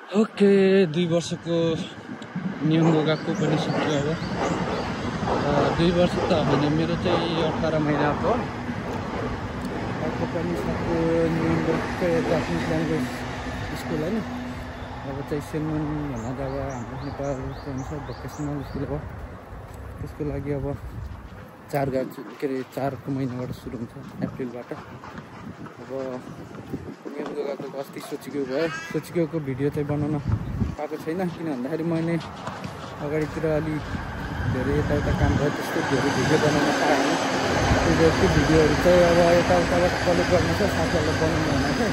okay 2 वर्षको नियमको गएको पनि सक्यो अब 2 वर्ष त होइन मेरो चाहिँ 18 महिनाको अर्को पनि सक्यो नियमको जापानिज ल्याङ्ग्वेज स्कुल होइन अब चाहिँ सेलमन भन्दा अब हाम्रो नेपालको अनुसार भोकेसनल स्कुल हो त्यसको लागि अब 4 महिनाबाट सुरु हुन्छ अप्रिलबाट अब नियमको गएको अस्ति सोचेको भिडियो चाहिँ बनाउन पाएको छैन किन भन्दाखेरि मैले अगाडितिर अलि धेरै यताउता काम भयो त्यस्तो धेरै भिडियो बनाउन पाएन त्यो भिडियोहरू चाहिँ अब यताउताबाट कलेक्ट गर्नु छ साथीहरूलाई बनाउनु भनेको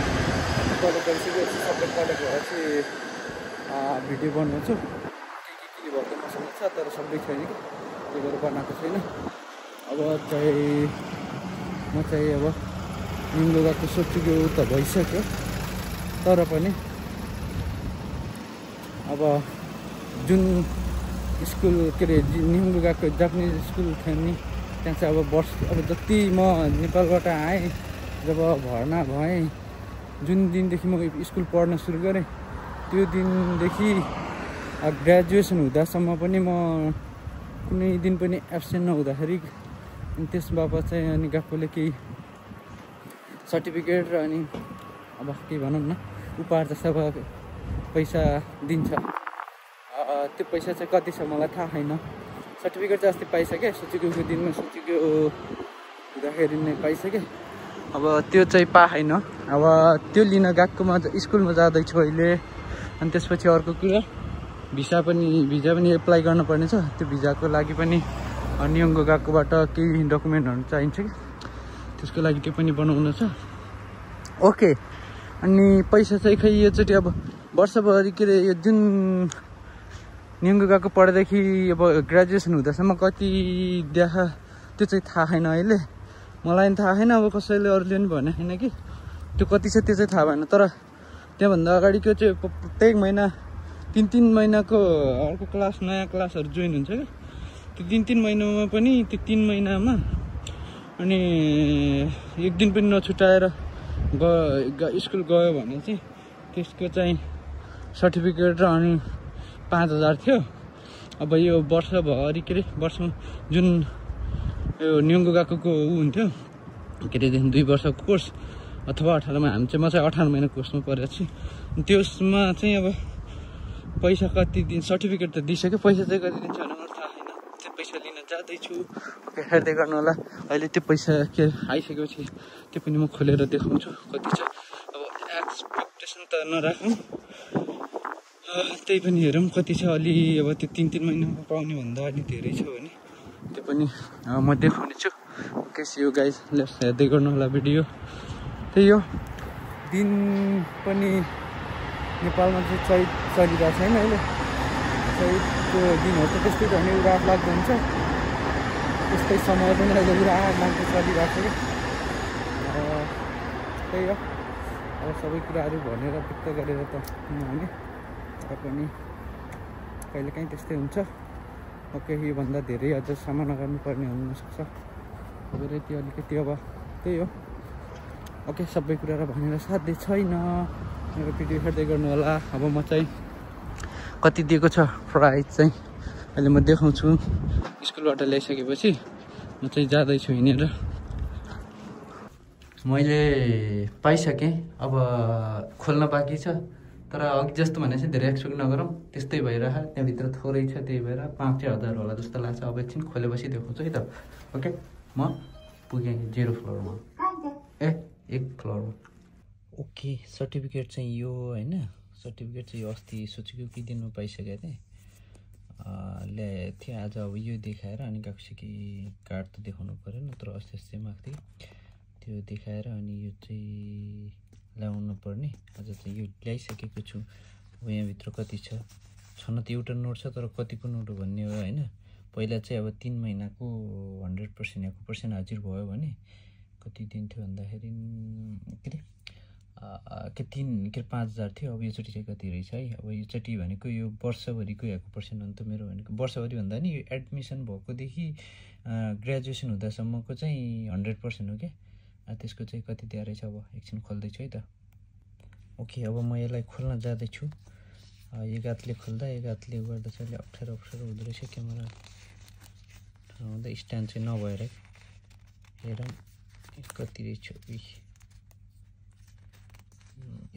कलेक्ट गरिसकेपछि सबै कलेक्ट भएपछि भिडियो बनाउँछु के भएको मसँग छ तर सबै छैन कि त्यो गरेर बनाएको छैन अब चाहिँ म चाहिँ अब निम्तो गएको सोचेको त भइसक्यो तर पनि अब जुन स्कुल के अरे निम्तो गएको जापानिज स्कुल थियो नि त्यहाँ चाहिँ अब जति म नेपालबाट आएँ जब भर्ना भएँ जुन दिनदेखि म स्कुल पढ्न सुरु गरेँ त्यो दिनदेखि ग्रेजुएसन हुँदासम्म पनि म कुनै दिन पनि एब्सेन्ट नहुँदाखेरि अनि त्यस बापत चाहिँ अनि गएकोले केही सर्टिफिकेट र अनि अब के भनौँ न उपहार जस्तो अब पैसा दिन्छ त्यो पैसा चाहिँ कति छ मलाई थाहा छैन सर्टिफिकेट चाहिँ अस्ति पाइसकेँ सोचेको दिनमा सोचेको हुँदाखेरि नै पाइसकेँ अब त्यो चाहिँ पाएन अब त्यो लिन गएकोमा स्कुलमा जाँदैछु अहिले अनि त्यसपछि अर्को कुरा भिजा पनि एप्लाई गर्नुपर्ने छ त्यो भिजाको लागि पनि नियमको गएकोबाट केही डकुमेन्टहरू चाहिन्छ कि त्यसको लागि त्यो पनि बनाउनु छ ओके अनि पैसा चाहिँ खै योचोटि अब वर्षभरि के अरे यो जुन नियमको गएको पढेदेखि अब ग्रेजुएसन हुँदासम्म कति देखा त्यो चाहिँ थाहा छैन अहिले मलाई पनि थाहा छैन अब कसैले अरूले पनि भने छैन कि त्यो कति छ त्यो चाहिँ थाहा भएन तर त्यहाँभन्दा अगाडिको चाहिँ प्रत्येक महिना 3 महिनाको अर्को क्लास नयाँ क्लासहरू जोइन हुन्छ क्या त्यो 3 महिनामा पनि त्यो 3 महिनामा अनि एक दिन पनि नछुटाएर स्कुल गयो भने चाहिँ त्यसको चाहिँ सर्टिफिकेट र अनि 5000 थियो अब यो वर्षभरि के अरे वर्षमा जुन यो नियमको गएको ऊ हुन्थ्यो के अरे 2 वर्षको कोर्स अथवा 18मा म चाहिँ 18 महिना कोर्समा परेको छु त्यसमा चाहिँ अब पैसा कति दिन सर्टिफिकेट त दिइसक्यो पैसा चाहिँ कति दिन्छ भने मलाई थाहा छैन त्यो पैसा लिन जाँदैछु हेर्दै गर्नु होला अहिले त्यो पैसा के आइसकेपछि त्यो पनि म खोलेर देखाउँछु कति छ अब एक्सपेक्टेसन त नराखौँ त्यही पनि हेरौँ कति छ अलि अब त्यो 3 महिनामा पाउने भन्दा अलि धेरै छ भने त्यो पनि म देखाउने छु okay see you guys let's हेर्दै गर्नु होला भिडियो त्यही हो दिन पनि नेपालमा चाहिँ चैत चलिरहेको छैन अहिले चैतको दिनहरू त त्यस्तै भने रात लाग्दो हुन्छ त्यस्तै समय पनि अहिले रात लाग्दो चलिरहेको छ कि त्यही हो अब सबै कुराहरू भनेर व्यक्त गरेर त नहुने तर पनि कहिलेकाहीँ त्यस्तै हुन्छ ओके योभन्दा धेरै अझ सामना गर्नुपर्ने हुनसक्छ अब त्यो अलिकति अब त्यही हो ओके सबै कुराहरू भनेर साध्य छैन मेरो भिडियो हेर्दै गर्नु होला अब म चाहिँ कति दिएको छ प्राइस चाहिँ अहिले म देखाउँछु स्कुलबाट ल्याइसकेपछि म चाहिँ जाँदैछु हिँडेर मैले पाइसकेँ अब खोल्न बाँकी छ तर अघि जस्तो भने चाहिँ धेरै एक्सपेक्ट नगरौँ त्यस्तै भइरह त्यहाँभित्र थोरै छ त्यही भएर 5-6 हजार होला जस्तो लाग्छ अब एकछिन खोलेपछि देखाउँछु है त ओके म पुगेँ 0 फ्लोरमा 1 फ्लोरमा ओके सर्टिफिकेट चाहिँ यो होइन सर्टिफिकेट चाहिँ यो अस्ति सोचेको कि दिनमा पाइसकेको थिएँ ल्याएको थिएँ आज अब यो देखाएर अनि गएको छ कि कार्ड त देखाउनु पऱ्यो नत्र अस्ति माग्थेँ त्यो देखाएर अनि यो चाहिँ ल्याउनु पर्ने आज चाहिँ यो ल्याइसकेको छु अब यहाँभित्र कति छन त एउटा नोट छ तर कतिको नोट हो भन्ने हो होइन पहिला चाहिँ अब 3 महिनाको 100% यहाँको पर्सेन्ट हाजिर भयो भने कति दिन्थ्यो भन्दाखेरि के 5000 थियो अब योचोटि चाहिँ कति रहेछ है अब योचोटि भनेको यो वर्षभरिको यहाँको पर्सेन्ट अन्त मेरो भनेको वर्षभरि भन्दा नि यो एडमिसन भएकोदेखि ग्रेजुएसन हुँदासम्मको चाहिँ 100% हो क्या त्यसको चाहिँ कति दिएर रहेछ अब एकछिन खोल्दैछु है त ओके अब म यसलाई खोल्न जाँदैछु एक हातले खोल्दा एक हातले गर्दा चाहिँ अलि अप्ठ्यारो हुँदो रहेछ क्यामेरा ठाउँदा स्ट्यान्ड चाहिँ नभएर हेरौँ कति रहेछ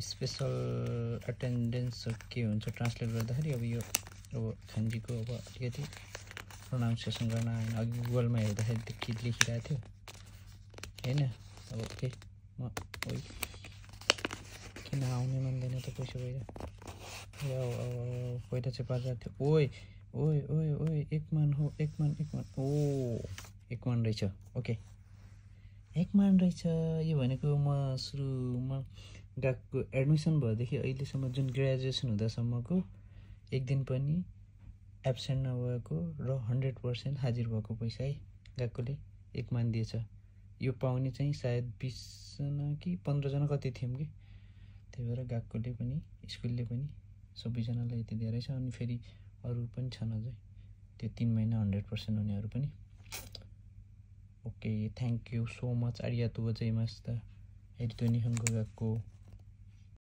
स्पेसल एटेन्डेन्स के हुन्छ ट्रान्सलेट गर्दाखेरि अब यो अब खान्जीको अब अलिकति प्रोनाउन्सिएसन गर्न आएन अघि गुगलमा हेर्दाखेरि त्यो के लेखिरहेको थियो हैन अब म किन आउने मान्दैन त पैसा भइरहेको पहिला चाहिँ बाजार थियो ओइ एक मान हो एक मान ओ एक मान रहेछ ओके एक मान रहेछ यो भनेको म सुरुमा गएको एडमिसन भएदेखि अहिलेसम्म जुन ग्रेजुएसन हुँदासम्मको एक दिन पनि एब्सेन्ट नभएको र 100% हाजिर भएको पैसा है गएकोले एक मान दिएछ यो पाउने चाहिँ सायद 20 जना कि 15 जना कति थियौँ कि त्यही भएर गएकोले पनि स्कुलले पनि सबैजनालाई यति धेरै छ अनि फेरि अरू पनि छन् अझै त्यो 3 महिना 100% हुनेहरू पनि okay thank you so much आरियातो गोजाइमास्ता हेरितो निहंगो गएको